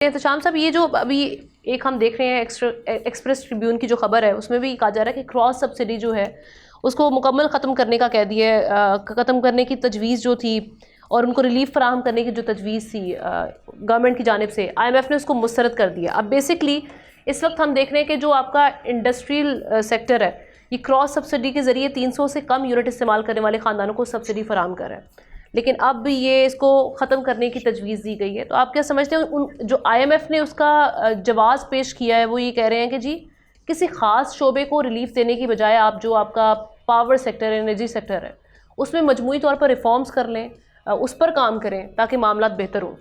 احتشام صاحب، یہ جو ابھی ایک ہم دیکھ رہے ہیں ایکسپریس ٹریبیون کی جو خبر ہے، اس میں بھی کہا جا رہا ہے کہ کراس سبسڈی جو ہے اس کو مکمل ختم کرنے کا کہہ دیا ہے، ختم کرنے کی تجویز جو تھی اور ان کو ریلیف فراہم کرنے کی جو تجویز تھی گورنمنٹ کی جانب سے، آئی ایم ایف نے اس کو مسترد کر دیا۔ اب بیسکلی اس وقت ہم دیکھ رہے ہیں کہ جو آپ کا انڈسٹریل سیکٹر ہے، یہ کراس سبسڈی کے ذریعے 300 سے کم یونٹ استعمال کرنے والے خاندانوں کو سبسڈی فراہم کر رہا ہے، لیکن اب یہ اس کو ختم کرنے کی تجویز دی گئی ہے۔ تو آپ کیا سمجھتے ہیں، جو آئی ایم ایف نے اس کا جواز پیش کیا ہے، وہ یہ کہہ رہے ہیں کہ جی کسی خاص شعبے کو ریلیف دینے کی بجائے آپ کا پاور سیکٹر ہے، انرجی سیکٹر ہے، اس میں مجموعی طور پر ریفارمز کر لیں، اس پر کام کریں تاکہ معاملات بہتر ہوں۔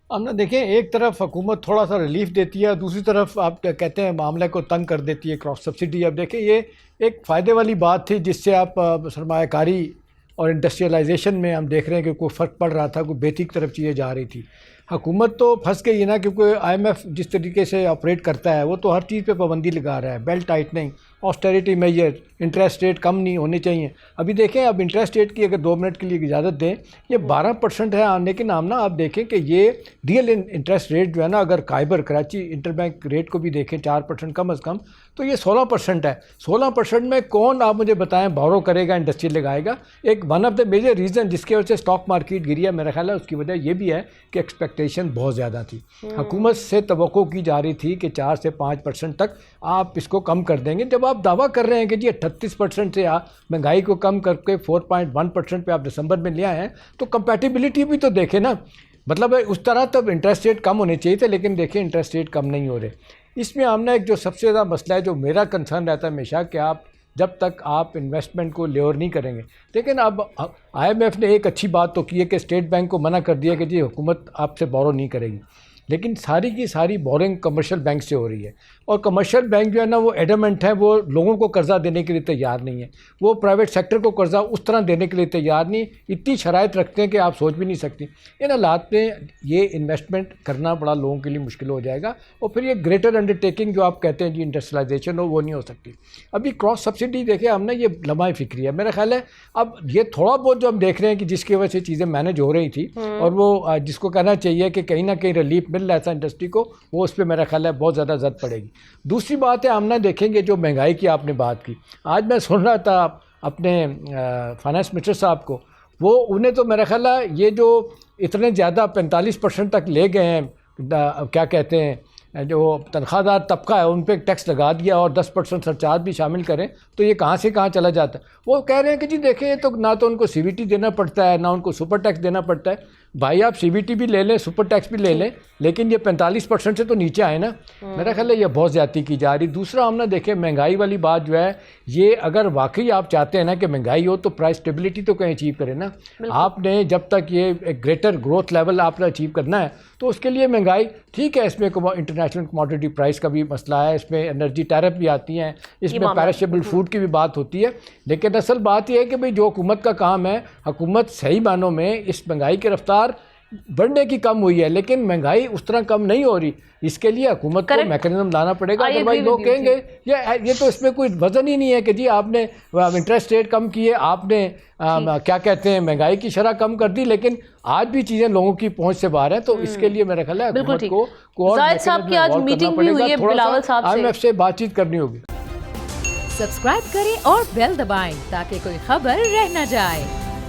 اب نہ دیکھیں، ایک طرف حکومت تھوڑا سا ریلیف دیتی ہے، دوسری طرف آپ کہتے ہیں معاملے کو تنگ کر دیتی ہے کراس سبسڈی۔ اب دیکھیں، یہ ایک فائدے والی بات تھی جس سے آپ سرمایہ کاری اور انڈسٹریلائزیشن میں ہم دیکھ رہے ہیں کہ کوئی فرق پڑ رہا تھا، کوئی بہتری کی طرف چیزیں جا رہی تھی۔ حکومت تو پھنس گئی نا، کیونکہ آئی ایم ایف جس طریقے سے آپریٹ کرتا ہے وہ تو ہر چیز پہ پابندی لگا رہا ہے، belt tightening, austerity measure, interest rate کم نہیں ہونے چاہیے۔ ابھی دیکھیں، اب انٹرسٹ ریٹ کی اگر 2 منٹ کے لیے اجازت دیں، یہ 12% ہے، لیکن ہم نا آپ دیکھیں کہ یہ ریئل انٹرسٹ ریٹ جو ہے نا، اگر کائبر کراچی انٹر بینک ریٹ کو بھی دیکھیں 4% کم از کم، تو یہ 16% ہے۔ 16% میں کون، آپ مجھے بتائیں، بورو کرے گا، انڈسٹری لگائے گا؟ ایک one of the major reason جس کی وجہ سے اسٹاک مارکیٹ گری ہے، میرا خیال ہے اس کی وجہ یہ بھی ہے کہ ایکسپیکٹیشن بہت زیادہ تھی۔ حکومت سے توقع کی جا رہی تھی کہ 4 سے 5% تک آپ اس کو کم کر دیں گے۔ جب آپ دعویٰ کر رہے ہیں کہ جی 38% سے مہنگائی کو کم کر کے 4.1% پہ آپ دسمبر میں لے آئے ہیں، تو کمپیٹیبلٹی بھی تو دیکھیں نا۔ مطلب اس طرح تو انٹرسٹ ریٹ کم ہونے چاہیے تھے، لیکن دیکھیں انٹرسٹ ریٹ کم نہیں ہو رہے۔ اس میں ہم نے ایک جو سب سے زیادہ مسئلہ ہے، جو میرا کنسرن رہتا ہے ہمیشہ، کہ آپ جب تک آپ انویسٹمنٹ کو لیور نہیں کریں گے۔ لیکن اب آئی ایم ایف نے ایک اچھی بات تو کی ہے کہ اسٹیٹ بینک کو منع کر دیا کہ جی حکومت آپ سے بورو نہیں کرے گی، لیکن ساری کی ساری بورنگ کمرشل بینک سے ہو رہی ہے، اور کمرشل بینک جو ہے نا وہ ایڈمنٹ ہے، وہ لوگوں کو قرضہ دینے کے لیے تیار نہیں ہے، وہ پرائیویٹ سیکٹر کو قرضہ اس طرح دینے کے لیے تیار نہیں، اتنی شرائط رکھتے ہیں کہ آپ سوچ بھی نہیں سکتی۔ ان حالات میں یہ انویسٹمنٹ کرنا بڑا لوگوں کے لیے مشکل ہو جائے گا، اور پھر یہ گریٹر انڈر ٹیکنگ جو آپ کہتے ہیں جی انڈسٹریلائزیشن ہو، وہ نہیں ہو سکتی۔ ابھی کراس سبسڈی دیکھیں ہم نے، یہ لمحہ فکری ہے میرا خیال ہے۔ اب یہ تھوڑا بہت جو ہم دیکھ رہے ہیں کہ جس کی وجہ سے چیزیں مینیج ہو رہی تھی، اور وہ جس کو کہنا چاہیے کہ کہیں نہ کہیں ریلیف مل رہا تھا انڈسٹری کو، وہ اس پہ میرا خیال ہے بہت زیادہ زد پڑے گی۔ دوسری بات ہے، ہم نہ دیکھیں گے جو مہنگائی کی آپ نے بات کی، آج میں سن رہا تھا اپنے فائنانس منسٹر صاحب کو، وہ انہیں تو میرا خیال ہے یہ جو اتنے زیادہ 45% تک لے گئے ہیں، کیا کہتے ہیں، جو تنخواہ دار طبقہ ہے ان پہ ٹیکس لگا دیا، اور 10% سرچارج بھی شامل کریں، تو یہ کہاں سے کہاں چلا جاتا ہے۔ وہ کہہ رہے ہیں کہ جی دیکھیں، تو نہ تو ان کو سی وی ٹی دینا پڑتا ہے، نہ ان کو سپر ٹیکس دینا پڑتا ہے۔ بھائی آپ سی وی ٹی بھی لے لیں، سپر ٹیکس بھی لے لیں، لیکن یہ 45% سے تو نیچے آئے نا۔ میرا خیال ہے یہ بہت زیادتی کی جا رہی۔ دوسرا ہم نے دیکھیں مہنگائی والی بات جو ہے، یہ اگر واقعی آپ چاہتے ہیں نا کہ مہنگائی ہو، تو پرائس اسٹیبلٹی تو کہیں اچیو کریں نا۔ آپ نے جب تک یہ ایک گریٹر گروتھ لیول آپ نے اچیو کرنا ہے، تو اس کے لیے مہنگائی ٹھیک ہے، اس میں انٹرنیشنل کموڈٹی پرائس کا بھی مسئلہ ہے، اس میں انرجی ٹیرف بھی آتی ہیں، اس میں پیرشیبل فوڈ کی بھی بات ہوتی ہے، لیکن اصل بات یہ ہے کہ بھئی جو حکومت کا کام ہے، حکومت صحیح معنوں میں اس مہنگائی کی رفتار بڑھنے کی کم ہوئی ہے، لیکن مہنگائی اس طرح کم نہیں ہو رہی۔ اس کے لیے حکومت کو میکینزم لانا پڑے گا، ادروائز لوگ کہیں گے یہ تو اس میں کوئی وزن ہی نہیں ہے کہ جی آپ نے انٹرسٹ ریٹ کم کیے، آپ نے کیا کہتے ہیں مہنگائی کی شرح کم کر دی، لیکن آج بھی چیزیں لوگوں کی پہنچ سے باہر ہیں۔ تو اس کے لیے میرا خیال ہے حکومت کو زاہد صاحب کی آج میٹنگ بھی ہوئی ہے بلاول صاحب سے، آئی ایم ایف سے بات چیت کرنی ہوگی۔ سبسکرائب کریں اور بیل دبائیں تاکہ کوئی خبر رہ نہ جائے۔